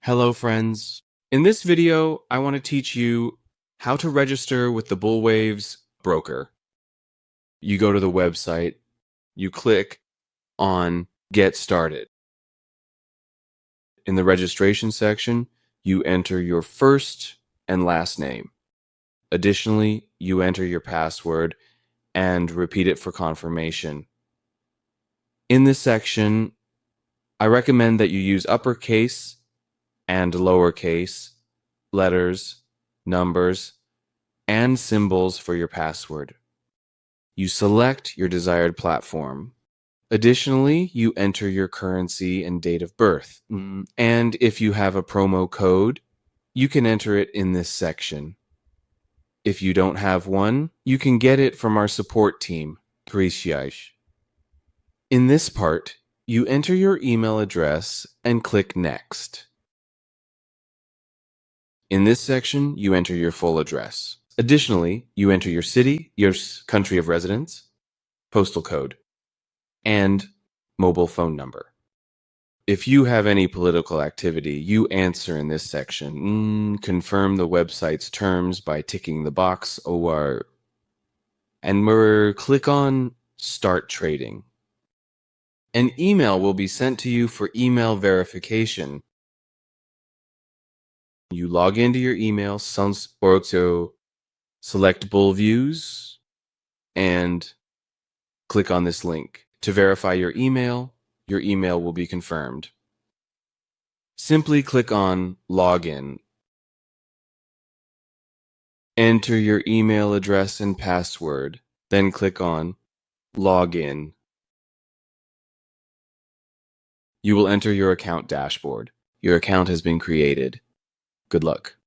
Hello friends. In this video, I want to teach you how to register with the Bullwaves Broker. You go to the website, you click on Get Started. In the registration section, you enter your first and last name. Additionally, you enter your password and repeat it for confirmation. In this section, I recommend that you use uppercase and lowercase letters, numbers, and symbols for your password. You select your desired platform. Additionally, you enter your currency and date of birth. And if you have a promo code, you can enter it in this section. If you don't have one, you can get it from our support team, In this part, you enter your email address and click Next. In this section, you enter your full address. Additionally, you enter your city, your country of residence, postal code, and mobile phone number. If you have any political activity, you answer in this section. Confirm the website's terms by ticking the box or click on Start Trading. An email will be sent to you for email verification. You log into your email, select Bullviews, and click on this link. To verify your email will be confirmed. Simply click on Login. Enter your email address and password, then click on Login. You will enter your account dashboard. Your account has been created. Good luck.